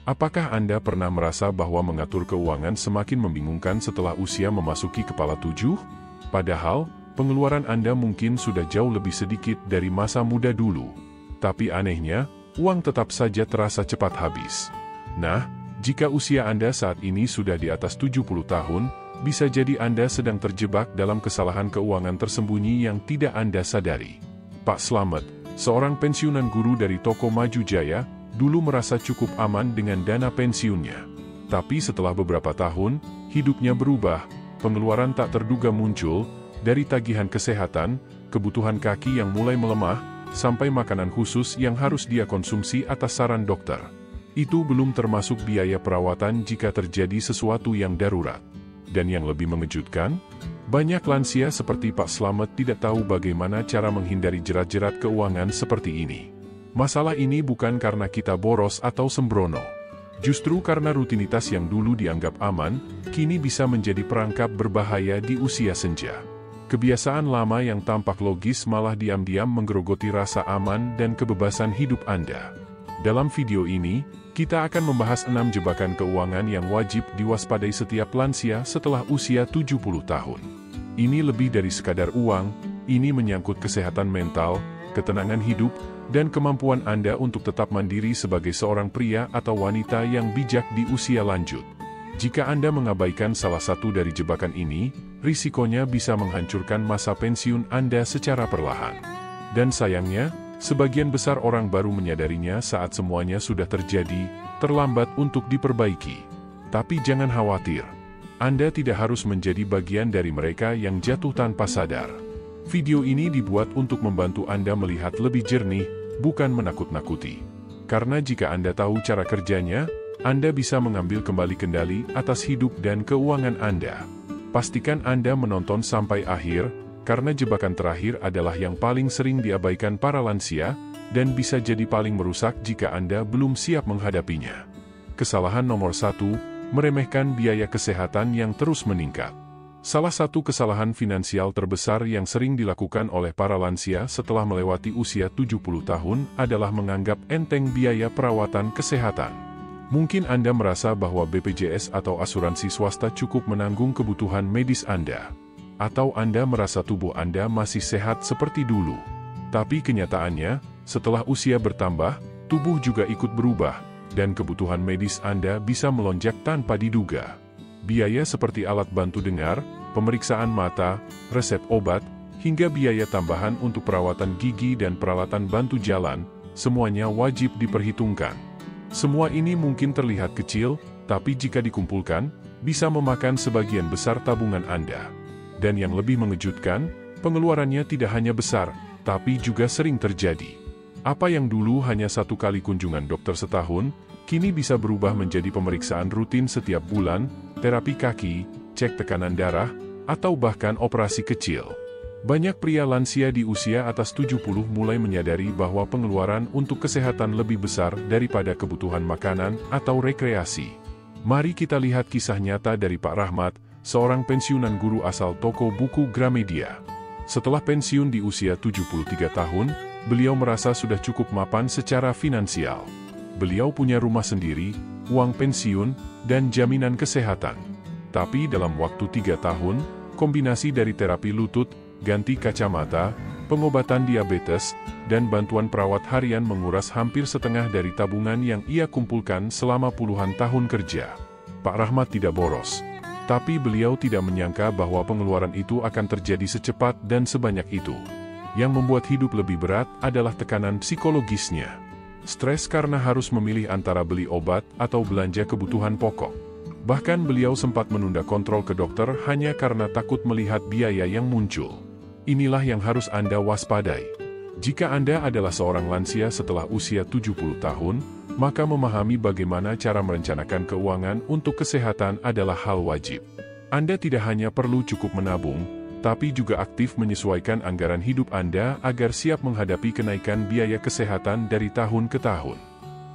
Apakah Anda pernah merasa bahwa mengatur keuangan semakin membingungkan setelah usia memasuki kepala 7? Padahal, pengeluaran Anda mungkin sudah jauh lebih sedikit dari masa muda dulu. Tapi anehnya, uang tetap saja terasa cepat habis. Nah, jika usia Anda saat ini sudah di atas 70 tahun, bisa jadi Anda sedang terjebak dalam kesalahan keuangan tersembunyi yang tidak Anda sadari. Pak Slamet, seorang pensiunan guru dari toko Maju Jaya, dulu merasa cukup aman dengan dana pensiunnya. Tapi setelah beberapa tahun, hidupnya berubah, pengeluaran tak terduga muncul, dari tagihan kesehatan, kebutuhan kaki yang mulai melemah, sampai makanan khusus yang harus dia konsumsi atas saran dokter. Itu belum termasuk biaya perawatan jika terjadi sesuatu yang darurat. Dan yang lebih mengejutkan, banyak lansia seperti Pak Slamet tidak tahu bagaimana cara menghindari jerat-jerat keuangan seperti ini. Masalah ini bukan karena kita boros atau sembrono. Justru karena rutinitas yang dulu dianggap aman, kini bisa menjadi perangkap berbahaya di usia senja. Kebiasaan lama yang tampak logis malah diam-diam menggerogoti rasa aman dan kebebasan hidup Anda. Dalam video ini, kita akan membahas 6 jebakan keuangan yang wajib diwaspadai setiap lansia setelah usia 70 tahun. Ini lebih dari sekadar uang, ini menyangkut kesehatan mental, ketenangan hidup, dan kemampuan Anda untuk tetap mandiri sebagai seorang pria atau wanita yang bijak di usia lanjut. Jika Anda mengabaikan salah satu dari jebakan ini, risikonya bisa menghancurkan masa pensiun Anda secara perlahan. Dan sayangnya, sebagian besar orang baru menyadarinya saat semuanya sudah terjadi, terlambat untuk diperbaiki. Tapi jangan khawatir, Anda tidak harus menjadi bagian dari mereka yang jatuh tanpa sadar. Video ini dibuat untuk membantu Anda melihat lebih jernih, bukan menakut-nakuti. Karena jika Anda tahu cara kerjanya, Anda bisa mengambil kembali kendali atas hidup dan keuangan Anda. Pastikan Anda menonton sampai akhir, karena jebakan terakhir adalah yang paling sering diabaikan para lansia, dan bisa jadi paling merusak jika Anda belum siap menghadapinya. Kesalahan nomor 1, meremehkan biaya kesehatan yang terus meningkat. Salah satu kesalahan finansial terbesar yang sering dilakukan oleh para lansia setelah melewati usia 70 tahun adalah menganggap enteng biaya perawatan kesehatan. Mungkin Anda merasa bahwa BPJS atau asuransi swasta cukup menanggung kebutuhan medis Anda. Atau Anda merasa tubuh Anda masih sehat seperti dulu. Tapi kenyataannya, setelah usia bertambah, tubuh juga ikut berubah, dan kebutuhan medis Anda bisa melonjak tanpa diduga. Biaya seperti alat bantu dengar, pemeriksaan mata, resep obat, hingga biaya tambahan untuk perawatan gigi dan peralatan bantu jalan, semuanya wajib diperhitungkan. Semua ini mungkin terlihat kecil, tapi jika dikumpulkan, bisa memakan sebagian besar tabungan Anda. Dan yang lebih mengejutkan, pengeluarannya tidak hanya besar, tapi juga sering terjadi. Apa yang dulu hanya 1 kali kunjungan dokter setahun, kini bisa berubah menjadi pemeriksaan rutin setiap bulan, terapi kaki, cek tekanan darah, atau bahkan operasi kecil. Banyak pria lansia di usia atas 70 mulai menyadari bahwa pengeluaran untuk kesehatan lebih besar daripada kebutuhan makanan atau rekreasi. Mari kita lihat kisah nyata dari Pak Rahmat, seorang pensiunan guru asal toko buku Gramedia. Setelah pensiun di usia 73 tahun, beliau merasa sudah cukup mapan secara finansial. Beliau punya rumah sendiri, uang pensiun, dan jaminan kesehatan. Tapi dalam waktu 3 tahun, kombinasi dari terapi lutut, ganti kacamata, pengobatan diabetes, dan bantuan perawat harian menguras hampir setengah dari tabungan yang ia kumpulkan selama puluhan tahun kerja. Pak Rahmat tidak boros. Tapi beliau tidak menyangka bahwa pengeluaran itu akan terjadi secepat dan sebanyak itu. Yang membuat hidup lebih berat adalah tekanan psikologisnya. Stres karena harus memilih antara beli obat atau belanja kebutuhan pokok. Bahkan beliau sempat menunda kontrol ke dokter hanya karena takut melihat biaya yang muncul. Inilah yang harus Anda waspadai. Jika Anda adalah seorang lansia setelah usia 70 tahun, maka memahami bagaimana cara merencanakan keuangan untuk kesehatan adalah hal wajib. Anda tidak hanya perlu cukup menabung, tapi juga aktif menyesuaikan anggaran hidup Anda agar siap menghadapi kenaikan biaya kesehatan dari tahun ke tahun.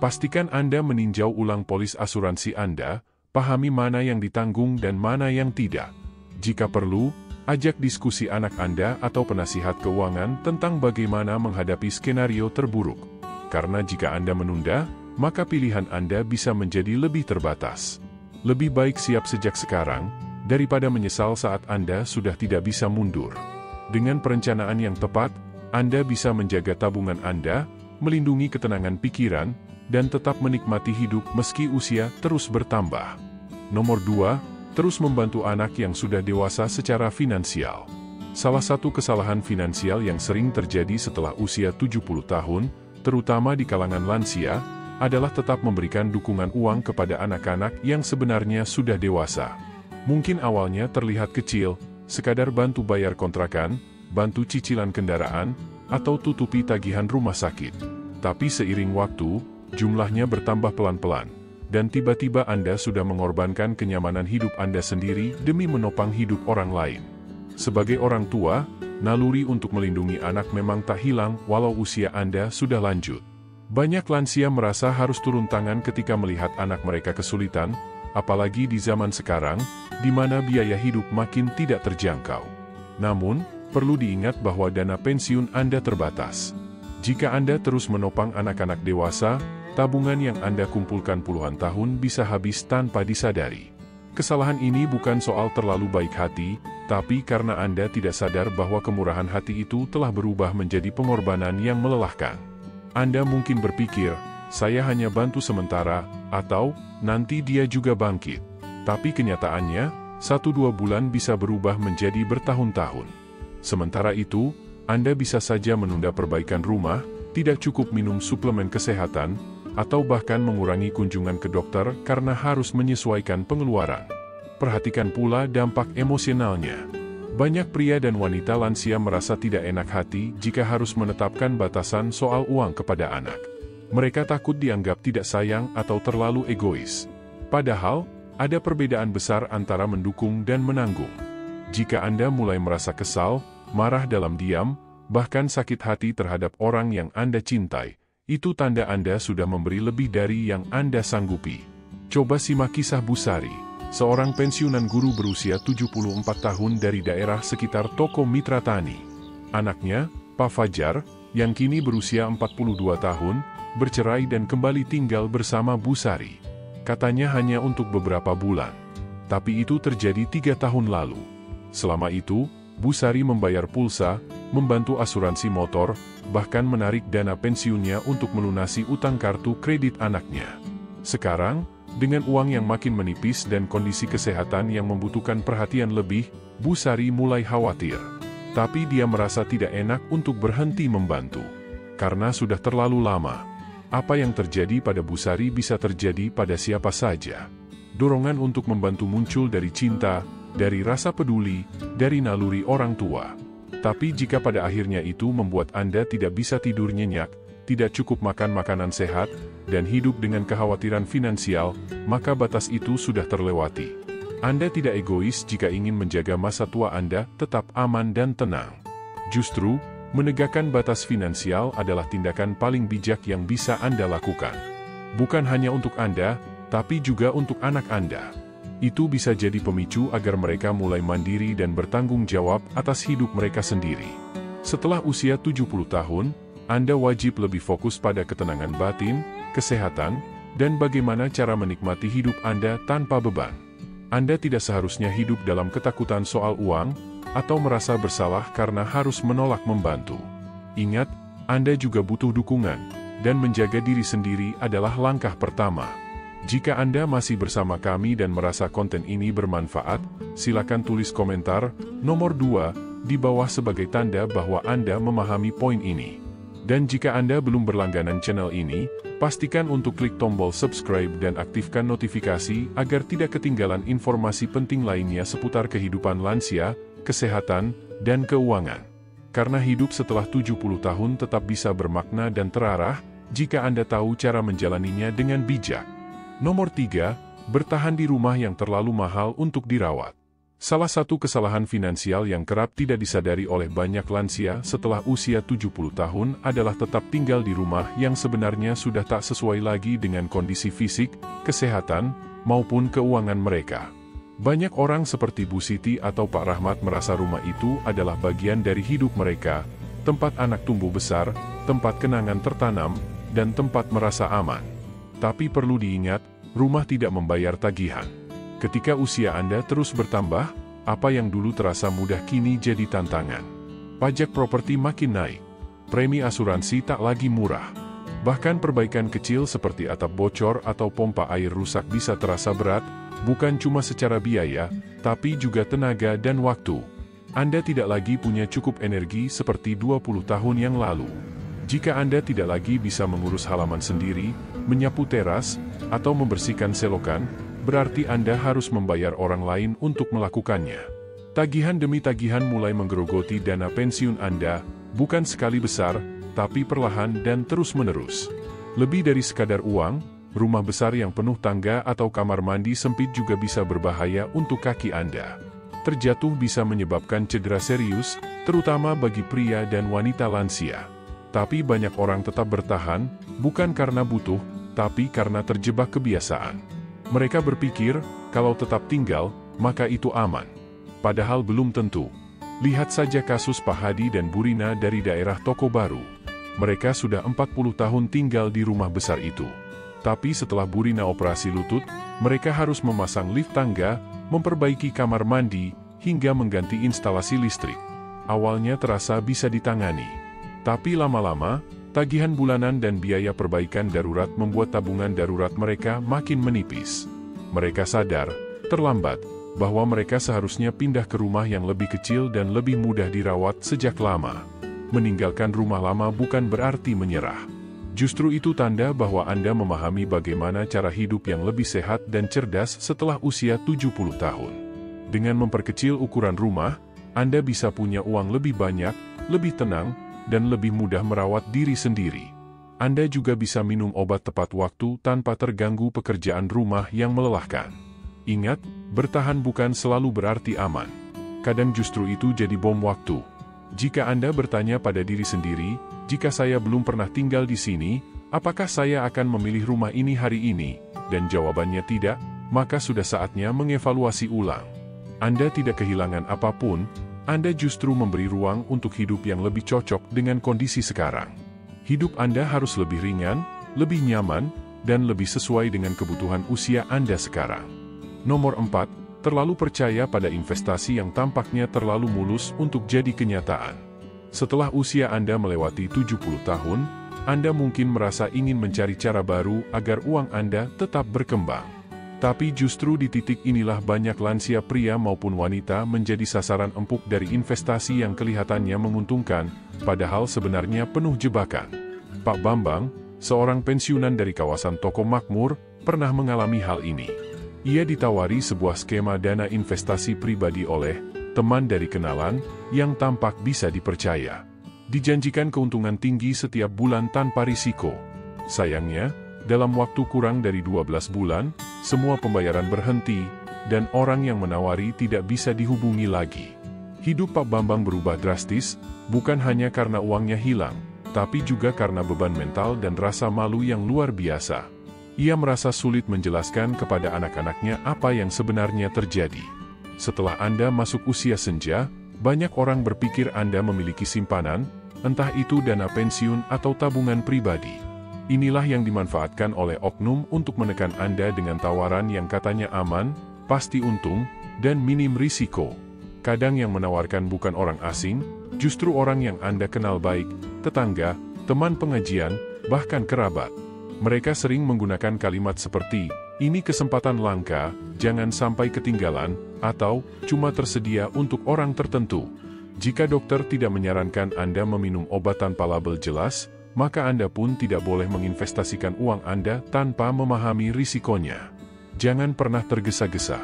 Pastikan Anda meninjau ulang polis asuransi Anda, pahami mana yang ditanggung dan mana yang tidak. Jika perlu, ajak diskusi anak Anda atau penasihat keuangan tentang bagaimana menghadapi skenario terburuk. Karena jika Anda menunda, maka pilihan Anda bisa menjadi lebih terbatas. Lebih baik siap sejak sekarang, daripada menyesal saat Anda sudah tidak bisa mundur. Dengan perencanaan yang tepat, Anda bisa menjaga tabungan Anda, melindungi ketenangan pikiran, dan tetap menikmati hidup meski usia terus bertambah. Nomor 2, terus membantu anak yang sudah dewasa secara finansial. Salah satu kesalahan finansial yang sering terjadi setelah usia 70 tahun, terutama di kalangan lansia, adalah tetap memberikan dukungan uang kepada anak-anak yang sebenarnya sudah dewasa. Mungkin awalnya terlihat kecil, sekadar bantu bayar kontrakan, bantu cicilan kendaraan, atau tutupi tagihan rumah sakit. Tapi seiring waktu, jumlahnya bertambah pelan-pelan, dan tiba-tiba Anda sudah mengorbankan kenyamanan hidup Anda sendiri demi menopang hidup orang lain. Sebagai orang tua, naluri untuk melindungi anak memang tak hilang walau usia Anda sudah lanjut. Banyak lansia merasa harus turun tangan ketika melihat anak mereka kesulitan, apalagi di zaman sekarang, di mana biaya hidup makin tidak terjangkau. Namun, perlu diingat bahwa dana pensiun Anda terbatas. Jika Anda terus menopang anak-anak dewasa, tabungan yang Anda kumpulkan puluhan tahun bisa habis tanpa disadari. Kesalahan ini bukan soal terlalu baik hati, tapi karena Anda tidak sadar bahwa kemurahan hati itu telah berubah menjadi pengorbanan yang melelahkan. Anda mungkin berpikir, saya hanya bantu sementara, atau, nanti dia juga bangkit. Tapi kenyataannya, 1-2 bulan bisa berubah menjadi bertahun-tahun. Sementara itu, Anda bisa saja menunda perbaikan rumah, tidak cukup minum suplemen kesehatan, atau bahkan mengurangi kunjungan ke dokter karena harus menyesuaikan pengeluaran. Perhatikan pula dampak emosionalnya. Banyak pria dan wanita lansia merasa tidak enak hati jika harus menetapkan batasan soal uang kepada anak. Mereka takut dianggap tidak sayang atau terlalu egois. Padahal, ada perbedaan besar antara mendukung dan menanggung. Jika Anda mulai merasa kesal, marah dalam diam, bahkan sakit hati terhadap orang yang Anda cintai, itu tanda Anda sudah memberi lebih dari yang Anda sanggupi. Coba simak kisah Busari, seorang pensiunan guru berusia 74 tahun dari daerah sekitar Toko Mitra Tani. Anaknya, Pak Fajar, yang kini berusia 42 tahun, bercerai dan kembali tinggal bersama Busari. Katanya hanya untuk beberapa bulan. Tapi itu terjadi 3 tahun lalu. Selama itu, Busari membayar pulsa, membantu asuransi motor, bahkan menarik dana pensiunnya untuk melunasi utang kartu kredit anaknya. Sekarang, dengan uang yang makin menipis dan kondisi kesehatan yang membutuhkan perhatian lebih, Busari mulai khawatir. Tapi dia merasa tidak enak untuk berhenti membantu. Karena sudah terlalu lama. Apa yang terjadi pada Busari bisa terjadi pada siapa saja. Dorongan untuk membantu muncul dari cinta, dari rasa peduli, dari naluri orang tua. Tapi jika pada akhirnya itu membuat Anda tidak bisa tidur nyenyak, tidak cukup makan makanan sehat, dan hidup dengan kekhawatiran finansial, maka batas itu sudah terlewati. Anda tidak egois jika ingin menjaga masa tua Anda tetap aman dan tenang. Justru, menegakkan batas finansial adalah tindakan paling bijak yang bisa Anda lakukan. Bukan hanya untuk Anda, tapi juga untuk anak Anda. Itu bisa jadi pemicu agar mereka mulai mandiri dan bertanggung jawab atas hidup mereka sendiri. Setelah usia 70 tahun, Anda wajib lebih fokus pada ketenangan batin, kesehatan, dan bagaimana cara menikmati hidup Anda tanpa beban. Anda tidak seharusnya hidup dalam ketakutan soal uang, atau merasa bersalah karena harus menolak membantu. Ingat, Anda juga butuh dukungan, dan menjaga diri sendiri adalah langkah pertama. Jika Anda masih bersama kami dan merasa konten ini bermanfaat, silakan tulis komentar nomor 2 di bawah sebagai tanda bahwa Anda memahami poin ini. Dan jika Anda belum berlangganan channel ini, pastikan untuk klik tombol subscribe dan aktifkan notifikasi agar tidak ketinggalan informasi penting lainnya seputar kehidupan lansia, kesehatan, dan keuangan. Karena hidup setelah 70 tahun tetap bisa bermakna dan terarah, jika Anda tahu cara menjalaninya dengan bijak. Nomor 3, bertahan di rumah yang terlalu mahal untuk dirawat. Salah satu kesalahan finansial yang kerap tidak disadari oleh banyak lansia setelah usia 70 tahun adalah tetap tinggal di rumah yang sebenarnya sudah tak sesuai lagi dengan kondisi fisik, kesehatan, maupun keuangan mereka. Banyak orang seperti Bu Siti atau Pak Rahmat merasa rumah itu adalah bagian dari hidup mereka, tempat anak tumbuh besar, tempat kenangan tertanam, dan tempat merasa aman. Tapi perlu diingat, rumah tidak membayar tagihan. Ketika usia Anda terus bertambah, apa yang dulu terasa mudah kini jadi tantangan. Pajak properti makin naik. Premi asuransi tak lagi murah. Bahkan perbaikan kecil seperti atap bocor atau pompa air rusak bisa terasa berat, bukan cuma secara biaya, tapi juga tenaga dan waktu. Anda tidak lagi punya cukup energi seperti 20 tahun yang lalu. Jika Anda tidak lagi bisa mengurus halaman sendiri, menyapu teras, atau membersihkan selokan, berarti Anda harus membayar orang lain untuk melakukannya. Tagihan demi tagihan mulai menggerogoti dana pensiun Anda, bukan sekali besar, tapi perlahan dan terus-menerus. Lebih dari sekadar uang, rumah besar yang penuh tangga atau kamar mandi sempit juga bisa berbahaya untuk kaki Anda. Terjatuh bisa menyebabkan cedera serius, terutama bagi pria dan wanita lansia. Tapi banyak orang tetap bertahan, bukan karena butuh, tapi karena terjebak kebiasaan. Mereka berpikir, kalau tetap tinggal, maka itu aman. Padahal belum tentu. Lihat saja kasus Pak Hadi dan Bu Rina dari daerah Toko Baru. Mereka sudah 40 tahun tinggal di rumah besar itu. Tapi setelah Bu Rina operasi lutut, mereka harus memasang lift tangga, memperbaiki kamar mandi, hingga mengganti instalasi listrik. Awalnya terasa bisa ditangani. Tapi lama-lama, tagihan bulanan dan biaya perbaikan darurat membuat tabungan darurat mereka makin menipis. Mereka sadar, terlambat, bahwa mereka seharusnya pindah ke rumah yang lebih kecil dan lebih mudah dirawat sejak lama. Meninggalkan rumah lama bukan berarti menyerah. Justru itu tanda bahwa Anda memahami bagaimana cara hidup yang lebih sehat dan cerdas setelah usia 70 tahun. Dengan memperkecil ukuran rumah, Anda bisa punya uang lebih banyak, lebih tenang, dan lebih mudah merawat diri sendiri. Anda juga bisa minum obat tepat waktu tanpa terganggu pekerjaan rumah yang melelahkan. Ingat, bertahan bukan selalu berarti aman. Kadang justru itu jadi bom waktu. Jika Anda bertanya pada diri sendiri, jika saya belum pernah tinggal di sini, apakah saya akan memilih rumah ini hari ini? Dan jawabannya tidak, maka sudah saatnya mengevaluasi ulang. Anda tidak kehilangan apapun, Anda justru memberi ruang untuk hidup yang lebih cocok dengan kondisi sekarang. Hidup Anda harus lebih ringan, lebih nyaman, dan lebih sesuai dengan kebutuhan usia Anda sekarang. Nomor 4, terlalu percaya pada investasi yang tampaknya terlalu mulus untuk jadi kenyataan. Setelah usia Anda melewati 70 tahun, Anda mungkin merasa ingin mencari cara baru agar uang Anda tetap berkembang. Tapi justru di titik inilah banyak lansia pria maupun wanita menjadi sasaran empuk dari investasi yang kelihatannya menguntungkan, padahal sebenarnya penuh jebakan. Pak Bambang, seorang pensiunan dari kawasan Toko Makmur, pernah mengalami hal ini. Ia ditawari sebuah skema dana investasi pribadi oleh teman dari kenalan yang tampak bisa dipercaya. Dijanjikan keuntungan tinggi setiap bulan tanpa risiko. Sayangnya, dalam waktu kurang dari 12 bulan, semua pembayaran berhenti, dan orang yang menawari tidak bisa dihubungi lagi. Hidup Pak Bambang berubah drastis, bukan hanya karena uangnya hilang, tapi juga karena beban mental dan rasa malu yang luar biasa. Ia merasa sulit menjelaskan kepada anak-anaknya apa yang sebenarnya terjadi. Setelah Anda masuk usia senja, banyak orang berpikir Anda memiliki simpanan, entah itu dana pensiun atau tabungan pribadi. Inilah yang dimanfaatkan oleh oknum untuk menekan Anda dengan tawaran yang katanya aman, pasti untung, dan minim risiko. Kadang yang menawarkan bukan orang asing, justru orang yang Anda kenal baik, tetangga, teman pengajian, bahkan kerabat. Mereka sering menggunakan kalimat seperti, "Ini kesempatan langka, jangan sampai ketinggalan," atau "cuma tersedia untuk orang tertentu." Jika dokter tidak menyarankan Anda meminum obat tanpa label jelas, maka Anda pun tidak boleh menginvestasikan uang Anda tanpa memahami risikonya. Jangan pernah tergesa-gesa.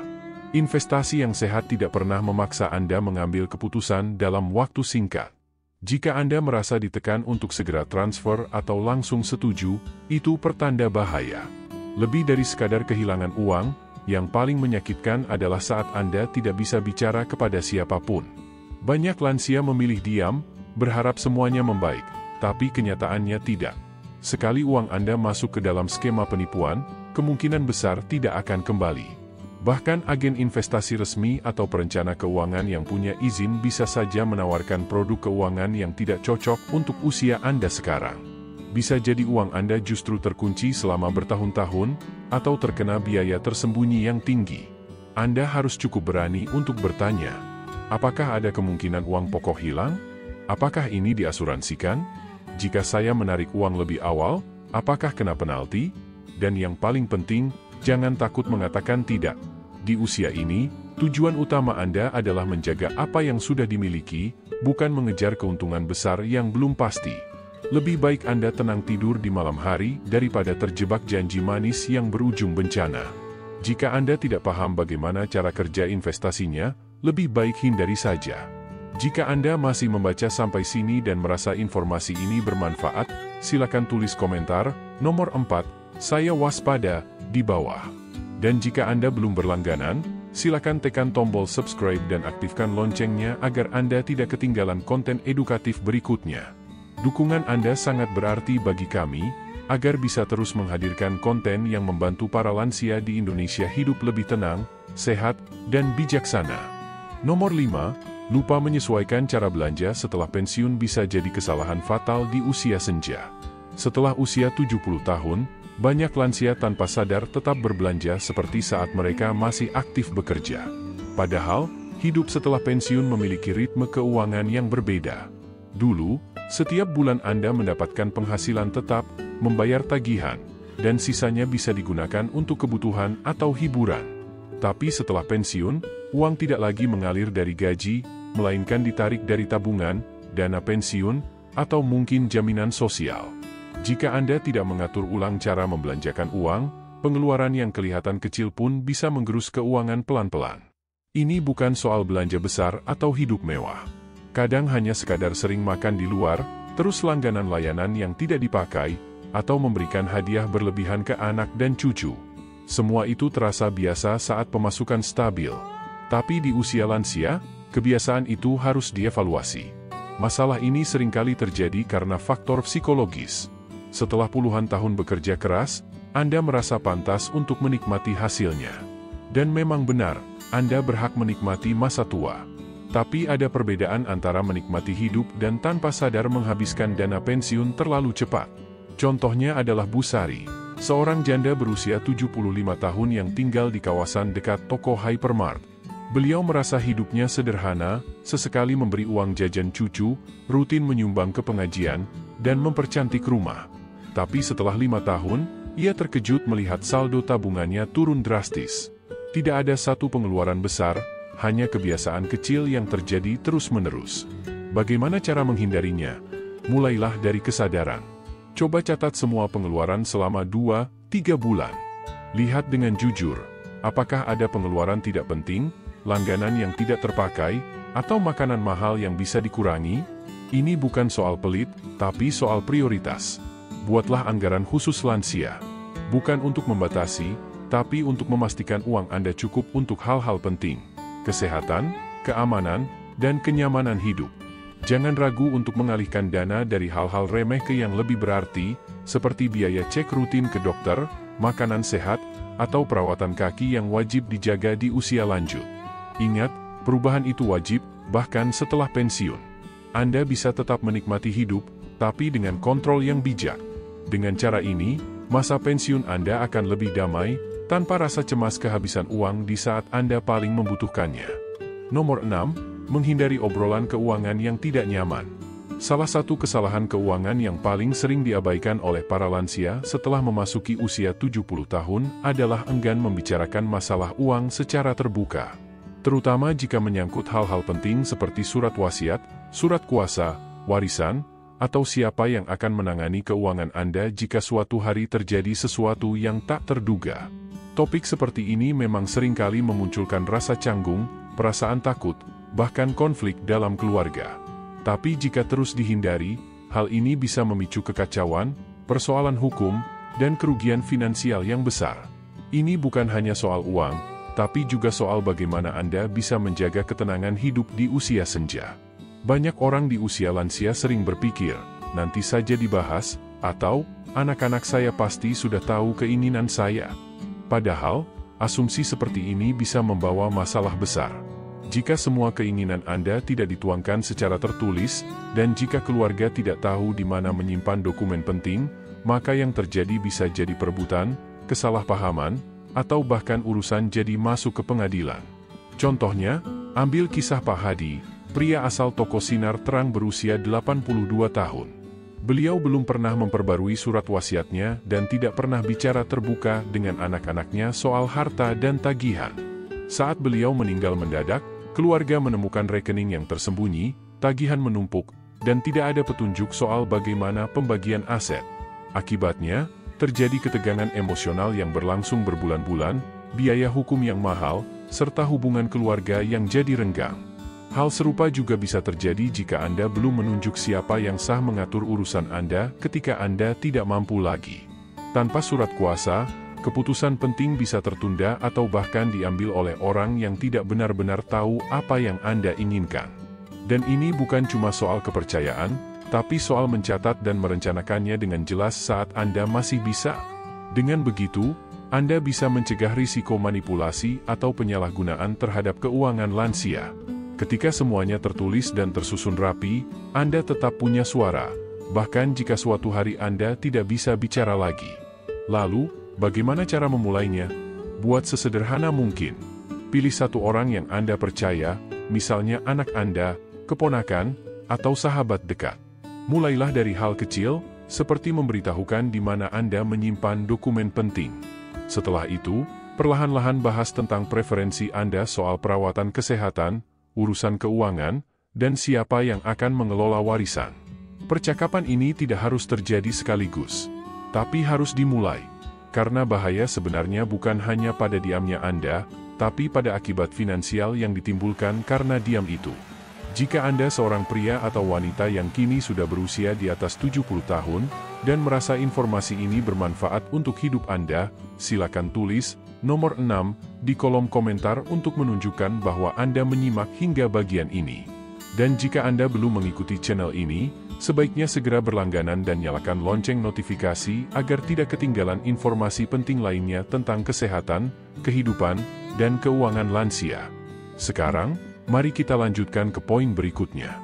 Investasi yang sehat tidak pernah memaksa Anda mengambil keputusan dalam waktu singkat. Jika Anda merasa ditekan untuk segera transfer atau langsung setuju, itu pertanda bahaya. Lebih dari sekadar kehilangan uang, yang paling menyakitkan adalah saat Anda tidak bisa bicara kepada siapapun. Banyak lansia memilih diam, berharap semuanya membaik. Tapi kenyataannya tidak. Sekali uang Anda masuk ke dalam skema penipuan, kemungkinan besar tidak akan kembali. Bahkan agen investasi resmi atau perencana keuangan yang punya izin bisa saja menawarkan produk keuangan yang tidak cocok untuk usia Anda sekarang. Bisa jadi uang Anda justru terkunci selama bertahun-tahun, atau terkena biaya tersembunyi yang tinggi. Anda harus cukup berani untuk bertanya, apakah ada kemungkinan uang pokok hilang? Apakah ini diasuransikan? Jika saya menarik uang lebih awal, apakah kena penalti? Dan yang paling penting, jangan takut mengatakan tidak. Di usia ini, tujuan utama Anda adalah menjaga apa yang sudah dimiliki, bukan mengejar keuntungan besar yang belum pasti. Lebih baik Anda tenang tidur di malam hari daripada terjebak janji manis yang berujung bencana. Jika Anda tidak paham bagaimana cara kerja investasinya, lebih baik hindari saja. Jika Anda masih membaca sampai sini dan merasa informasi ini bermanfaat, silakan tulis komentar, nomor 4, saya waspada, di bawah. Dan jika Anda belum berlangganan, silakan tekan tombol subscribe dan aktifkan loncengnya agar Anda tidak ketinggalan konten edukatif berikutnya. Dukungan Anda sangat berarti bagi kami, agar bisa terus menghadirkan konten yang membantu para lansia di Indonesia hidup lebih tenang, sehat, dan bijaksana. Nomor 5, lupa menyesuaikan cara belanja setelah pensiun bisa jadi kesalahan fatal di usia senja. Setelah usia 70 tahun, banyak lansia tanpa sadar tetap berbelanja seperti saat mereka masih aktif bekerja. Padahal, hidup setelah pensiun memiliki ritme keuangan yang berbeda. Dulu, setiap bulan Anda mendapatkan penghasilan tetap, membayar tagihan, dan sisanya bisa digunakan untuk kebutuhan atau hiburan. Tapi setelah pensiun, uang tidak lagi mengalir dari gaji, melainkan ditarik dari tabungan, dana pensiun, atau mungkin jaminan sosial. Jika Anda tidak mengatur ulang cara membelanjakan uang, pengeluaran yang kelihatan kecil pun bisa menggerus keuangan pelan-pelan. Ini bukan soal belanja besar atau hidup mewah. Kadang hanya sekadar sering makan di luar, terus langganan layanan yang tidak dipakai, atau memberikan hadiah berlebihan ke anak dan cucu. Semua itu terasa biasa saat pemasukan stabil. Tapi di usia lansia, kebiasaan itu harus dievaluasi. Masalah ini seringkali terjadi karena faktor psikologis. Setelah puluhan tahun bekerja keras, Anda merasa pantas untuk menikmati hasilnya. Dan memang benar, Anda berhak menikmati masa tua. Tapi ada perbedaan antara menikmati hidup dan tanpa sadar menghabiskan dana pensiun terlalu cepat. Contohnya adalah Bu Sari, seorang janda berusia 75 tahun yang tinggal di kawasan dekat toko hypermart. Beliau merasa hidupnya sederhana, sesekali memberi uang jajan cucu, rutin menyumbang ke pengajian, dan mempercantik rumah. Tapi setelah 5 tahun, ia terkejut melihat saldo tabungannya turun drastis. Tidak ada satu pengeluaran besar, hanya kebiasaan kecil yang terjadi terus-menerus. Bagaimana cara menghindarinya? Mulailah dari kesadaran. Coba catat semua pengeluaran selama 2-3 bulan. Lihat dengan jujur, apakah ada pengeluaran tidak penting, langganan yang tidak terpakai, atau makanan mahal yang bisa dikurangi? Ini bukan soal pelit, tapi soal prioritas. Buatlah anggaran khusus lansia. Bukan untuk membatasi, tapi untuk memastikan uang Anda cukup untuk hal-hal penting. Kesehatan, keamanan, dan kenyamanan hidup. Jangan ragu untuk mengalihkan dana dari hal-hal remeh ke yang lebih berarti, seperti biaya cek rutin ke dokter, makanan sehat, atau perawatan kaki yang wajib dijaga di usia lanjut. Ingat, perubahan itu wajib, bahkan setelah pensiun. Anda bisa tetap menikmati hidup, tapi dengan kontrol yang bijak. Dengan cara ini, masa pensiun Anda akan lebih damai, tanpa rasa cemas kehabisan uang di saat Anda paling membutuhkannya. Nomor 6, menghindari obrolan keuangan yang tidak nyaman. Salah satu kesalahan keuangan yang paling sering diabaikan oleh para lansia setelah memasuki usia 70 tahun adalah enggan membicarakan masalah uang secara terbuka. Terutama jika menyangkut hal-hal penting seperti surat wasiat, surat kuasa, warisan, atau siapa yang akan menangani keuangan Anda jika suatu hari terjadi sesuatu yang tak terduga. Topik seperti ini memang seringkali memunculkan rasa canggung, perasaan takut, bahkan konflik dalam keluarga. Tapi jika terus dihindari, hal ini bisa memicu kekacauan, persoalan hukum, dan kerugian finansial yang besar. Ini bukan hanya soal uang, tapi juga soal bagaimana Anda bisa menjaga ketenangan hidup di usia senja. Banyak orang di usia lansia sering berpikir, nanti saja dibahas, atau, anak-anak saya pasti sudah tahu keinginan saya. Padahal, asumsi seperti ini bisa membawa masalah besar. Jika semua keinginan Anda tidak dituangkan secara tertulis, dan jika keluarga tidak tahu di mana menyimpan dokumen penting, maka yang terjadi bisa jadi perebutan, kesalahpahaman, atau bahkan urusan jadi masuk ke pengadilan. Contohnya, ambil kisah Pak Hadi, pria asal Toko Sinar Terang berusia 82 tahun. Beliau belum pernah memperbarui surat wasiatnya dan tidak pernah bicara terbuka dengan anak-anaknya soal harta dan tagihan. Saat beliau meninggal mendadak, keluarga menemukan rekening yang tersembunyi, tagihan menumpuk, dan tidak ada petunjuk soal bagaimana pembagian aset. Akibatnya, terjadi ketegangan emosional yang berlangsung berbulan-bulan, biaya hukum yang mahal, serta hubungan keluarga yang jadi renggang. Hal serupa juga bisa terjadi jika Anda belum menunjuk siapa yang sah mengatur urusan Anda ketika Anda tidak mampu lagi. Tanpa surat kuasa, keputusan penting bisa tertunda atau bahkan diambil oleh orang yang tidak benar-benar tahu apa yang Anda inginkan. Dan ini bukan cuma soal kepercayaan, tapi soal mencatat dan merencanakannya dengan jelas saat Anda masih bisa. Dengan begitu, Anda bisa mencegah risiko manipulasi atau penyalahgunaan terhadap keuangan lansia. Ketika semuanya tertulis dan tersusun rapi, Anda tetap punya suara, bahkan jika suatu hari Anda tidak bisa bicara lagi. Lalu, bagaimana cara memulainya? Buat sesederhana mungkin. Pilih satu orang yang Anda percaya, misalnya anak Anda, keponakan, atau sahabat dekat. Mulailah dari hal kecil, seperti memberitahukan di mana Anda menyimpan dokumen penting. Setelah itu, perlahan-lahan bahas tentang preferensi Anda soal perawatan kesehatan, urusan keuangan, dan siapa yang akan mengelola warisan. Percakapan ini tidak harus terjadi sekaligus, tapi harus dimulai. Karena bahaya sebenarnya bukan hanya pada diamnya Anda, tapi pada akibat finansial yang ditimbulkan karena diam itu. Jika Anda seorang pria atau wanita yang kini sudah berusia di atas 70 tahun, dan merasa informasi ini bermanfaat untuk hidup Anda, silakan tulis nomor 6 di kolom komentar untuk menunjukkan bahwa Anda menyimak hingga bagian ini. Dan jika Anda belum mengikuti channel ini, sebaiknya segera berlangganan dan nyalakan lonceng notifikasi agar tidak ketinggalan informasi penting lainnya tentang kesehatan, kehidupan, dan keuangan lansia. Sekarang, mari kita lanjutkan ke poin berikutnya.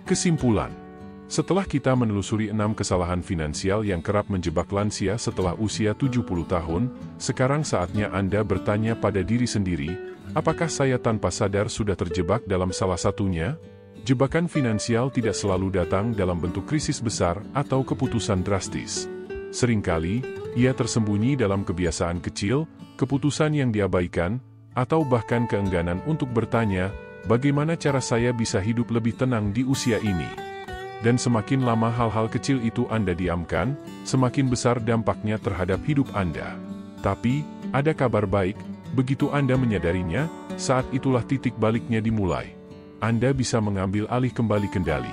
Kesimpulan. Setelah kita menelusuri 6 kesalahan finansial yang kerap menjebak lansia setelah usia 70 tahun, sekarang saatnya Anda bertanya pada diri sendiri, apakah saya tanpa sadar sudah terjebak dalam salah satunya? Jebakan finansial tidak selalu datang dalam bentuk krisis besar atau keputusan drastis. Seringkali, ia tersembunyi dalam kebiasaan kecil, keputusan yang diabaikan, atau bahkan keengganan untuk bertanya, bagaimana cara saya bisa hidup lebih tenang di usia ini? Dan semakin lama hal-hal kecil itu Anda diamkan, semakin besar dampaknya terhadap hidup Anda. Tapi, ada kabar baik, begitu Anda menyadarinya, saat itulah titik baliknya dimulai. Anda bisa mengambil alih kembali kendali.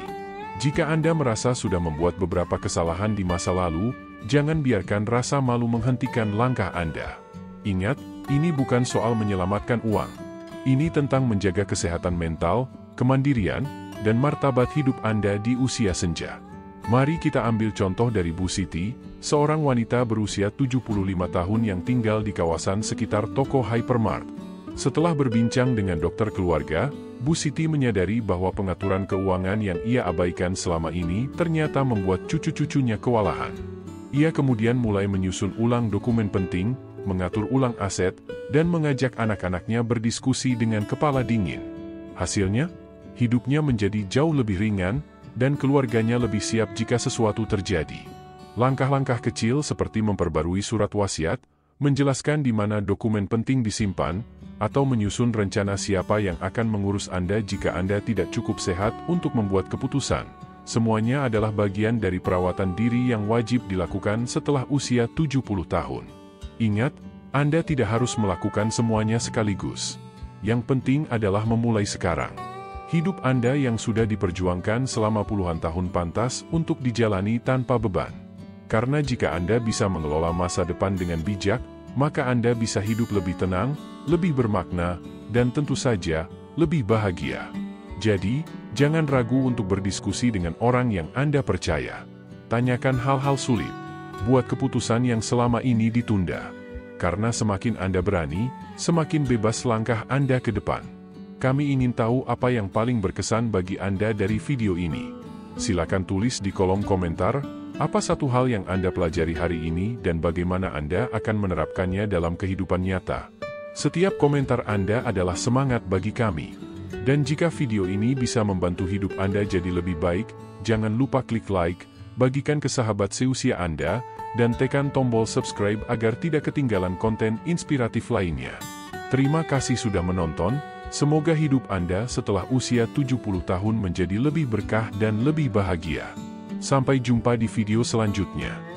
Jika Anda merasa sudah membuat beberapa kesalahan di masa lalu, jangan biarkan rasa malu menghentikan langkah Anda. Ingat, ini bukan soal menyelamatkan uang. Ini tentang menjaga kesehatan mental, kemandirian, dan martabat hidup Anda di usia senja. Mari kita ambil contoh dari Bu Siti, seorang wanita berusia 75 tahun yang tinggal di kawasan sekitar toko hypermart. Setelah berbincang dengan dokter keluarga, Bu Siti menyadari bahwa pengaturan keuangan yang ia abaikan selama ini ternyata membuat cucu-cucunya kewalahan. Ia kemudian mulai menyusun ulang dokumen penting, mengatur ulang aset, dan mengajak anak-anaknya berdiskusi dengan kepala dingin. Hasilnya, hidupnya menjadi jauh lebih ringan, dan keluarganya lebih siap jika sesuatu terjadi. Langkah-langkah kecil seperti memperbarui surat wasiat, menjelaskan di mana dokumen penting disimpan, atau menyusun rencana siapa yang akan mengurus Anda jika Anda tidak cukup sehat untuk membuat keputusan. Semuanya adalah bagian dari perawatan diri yang wajib dilakukan setelah usia 70 tahun. Ingat, Anda tidak harus melakukan semuanya sekaligus. Yang penting adalah memulai sekarang. Hidup Anda yang sudah diperjuangkan selama puluhan tahun pantas untuk dijalani tanpa beban. Karena jika Anda bisa mengelola masa depan dengan bijak, maka Anda bisa hidup lebih tenang, lebih bermakna, dan tentu saja, lebih bahagia. Jadi, jangan ragu untuk berdiskusi dengan orang yang Anda percaya. Tanyakan hal-hal sulit. Buat keputusan yang selama ini ditunda. Karena semakin Anda berani, semakin bebas langkah Anda ke depan. Kami ingin tahu apa yang paling berkesan bagi Anda dari video ini. Silakan tulis di kolom komentar, apa satu hal yang Anda pelajari hari ini dan bagaimana Anda akan menerapkannya dalam kehidupan nyata. Setiap komentar Anda adalah semangat bagi kami. Dan jika video ini bisa membantu hidup Anda jadi lebih baik, jangan lupa klik like, bagikan ke sahabat seusia Anda, dan tekan tombol subscribe agar tidak ketinggalan konten inspiratif lainnya. Terima kasih sudah menonton. Semoga hidup Anda setelah usia 70 tahun menjadi lebih berkah dan lebih bahagia. Sampai jumpa di video selanjutnya.